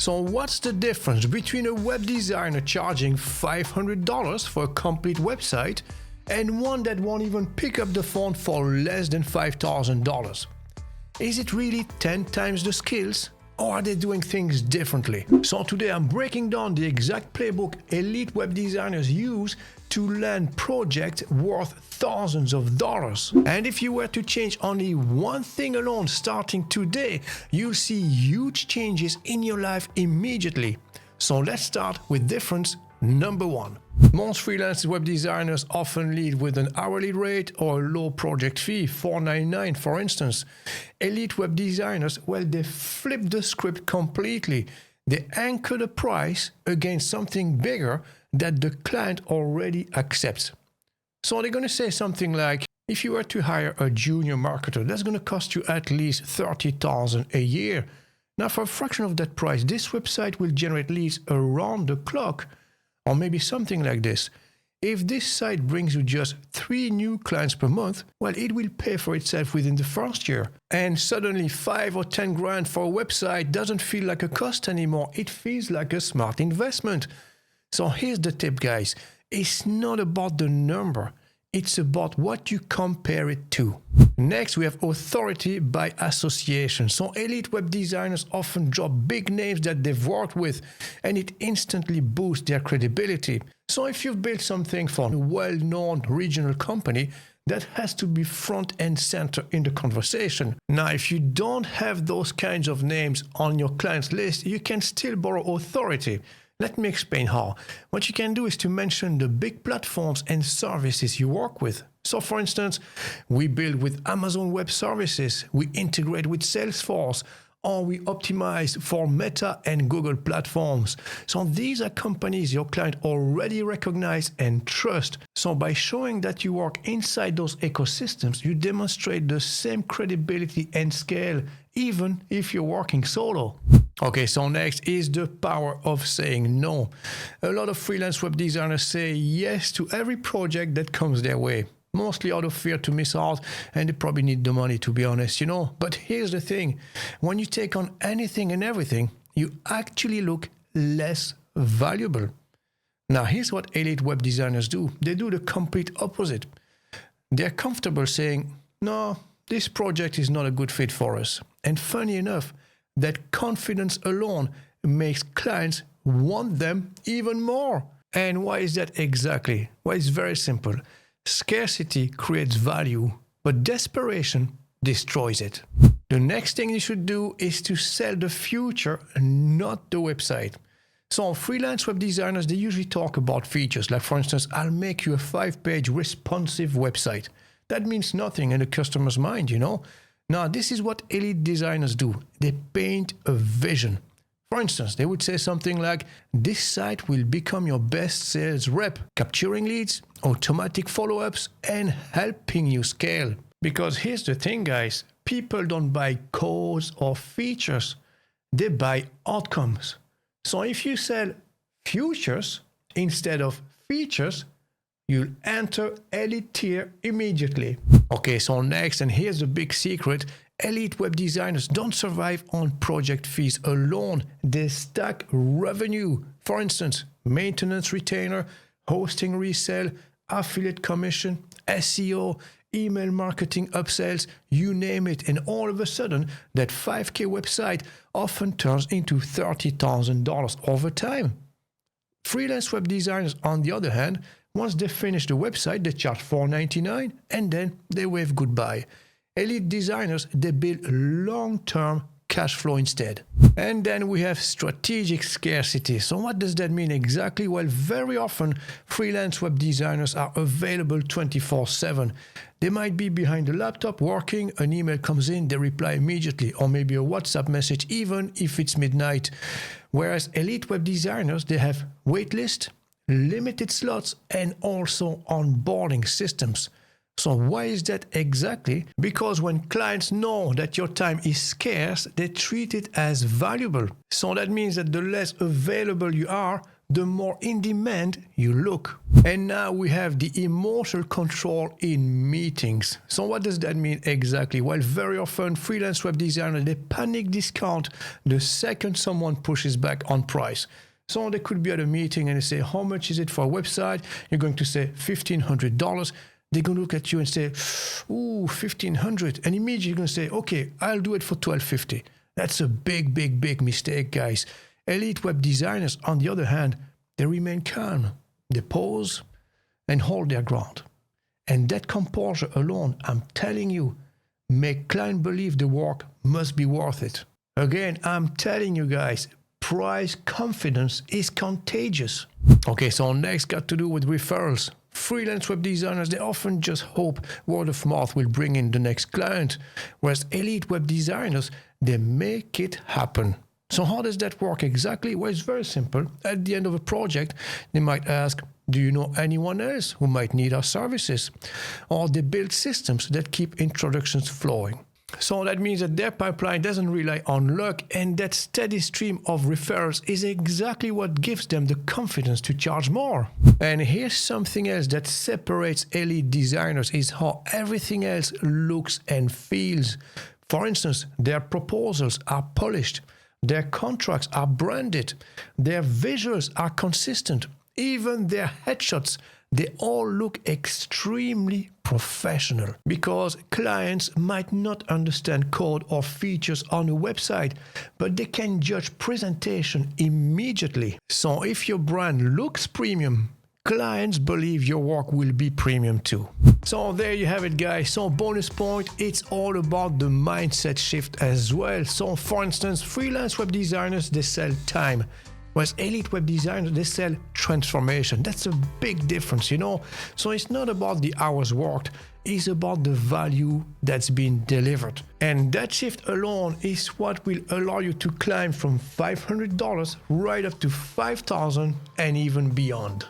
So what's the difference between a web designer charging $500 for a complete website and one that won't even pick up the phone for less than $5,000? Is it really 10 times the skills? Or are they doing things differently? So today I'm breaking down the exact playbook elite web designers use to land projects worth thousands of dollars. And if you were to change only one thing alone starting today, you'll see huge changes in your life immediately. So let's start with difference number one. Most freelance web designers often lead with an hourly rate or a low project fee, $4.99 for instance. Elite web designers, well, they flip the script completely. They anchor the price against something bigger that the client already accepts. So they're going to say something like, if you were to hire a junior marketer, that's going to cost you at least $30,000 a year. Now, for a fraction of that price, this website will generate leads around the clock. Or maybe something like this. If this site brings you just 3 new clients per month, well, it will pay for itself within the first year. And suddenly 5 or 10 grand for a website doesn't feel like a cost anymore. It feels like a smart investment. So here's the tip, guys. It's not about the number. It's about what you compare it to. Next, we have authority by association. So elite web designers often drop big names that they've worked with, and it instantly boosts their credibility. So if you've built something for a well-known regional company, that has to be front and center in the conversation. Now, if you don't have those kinds of names on your client's list, you can still borrow authority. Let me explain how. What you can do is to mention the big platforms and services you work with. So for instance, we build with Amazon Web Services, we integrate with Salesforce, or we optimize for Meta and Google platforms. So these are companies your client already recognize and trust. So by showing that you work inside those ecosystems, you demonstrate the same credibility and scale, even if you're working solo. Okay, so next is the power of saying no. A lot of freelance web designers say yes to every project that comes their way, mostly out of fear to miss out, and they probably need the money, to be honest, you know. But here's the thing, when you take on anything and everything, you actually look less valuable. Now, here's what elite web designers do. They do the complete opposite. They're comfortable saying, no, this project is not a good fit for us. And funny enough, that confidence alone makes clients want them even more. And why is that exactly? Well, it's very simple. Scarcity creates value, but desperation destroys it. The next thing you should do is to sell the future, not the website. So freelance web designers, they usually talk about features. Like for instance, I'll make you a 5-page responsive website. That means nothing in the customer's mind, you know. Now, this is what elite designers do. They paint a vision. For instance, they would say something like, this site will become your best sales rep, capturing leads, automatic follow-ups, and helping you scale. Because here's the thing, guys. People don't buy codes or features. They buy outcomes. So if you sell futures instead of features, you'll enter elite tier immediately. Okay, so next, and here's the big secret, elite web designers don't survive on project fees alone. They stack revenue. For instance, maintenance retainer, hosting resale, affiliate commission, SEO, email marketing upsells, you name it. And all of a sudden, that 5K website often turns into $30,000 over time. Freelance web designers, on the other hand, once they finish the website, they charge $4.99 and then they wave goodbye. Elite designers, they build long-term cash flow instead. And then we have strategic scarcity. So what does that mean exactly? Well, very often freelance web designers are available 24/7. They might be behind the laptop working, an email comes in, they reply immediately, or maybe a WhatsApp message, even if it's midnight. Whereas elite web designers, they have waitlist, limited slots, and also onboarding systems. So why is that exactly? Because when clients know that your time is scarce, they treat it as valuable. So that means that the less available you are, the more in demand you look. And now we have the emotional control in meetings. So what does that mean exactly? Well, very often freelance web designers, they panic discount the second someone pushes back on price. So they could be at a meeting and they say, how much is it for a website? You're going to say $1,500. They're going to look at you and say, ooh, $1,500. And immediately you're going to say, okay, I'll do it for $1,250. That's a big, big, big mistake, guys. Elite web designers, on the other hand, they remain calm. They pause and hold their ground. And that composure alone, I'm telling you, make client believe the work must be worth it. Again, I'm telling you guys, price confidence is contagious. Okay, so next got to do with referrals. Freelance web designers, they often just hope word of mouth will bring in the next client, whereas elite web designers, they make it happen. So how does that work exactly? Well, it's very simple. At the end of a project, they might ask, do you know anyone else who might need our services? Or they build systems that keep introductions flowing. So that means that their pipeline doesn't rely on luck, and that steady stream of referrals is exactly what gives them the confidence to charge more. And here's something else that separates elite designers is how everything else looks and feels. For instance, their proposals are polished, their contracts are branded, their visuals are consistent, even their headshots, they all look extremely professional, because clients might not understand code or features on a website, but they can judge presentation immediately. So if your brand looks premium, clients believe your work will be premium too. So there you have it, guys. So bonus point, it's all about the mindset shift as well. So for instance, freelance web designers, they sell time. Whereas elite web designers, they sell transformation. That's a big difference, you know? So it's not about the hours worked, it's about the value that's been delivered. And that shift alone is what will allow you to climb from $500 right up to $5,000 and even beyond.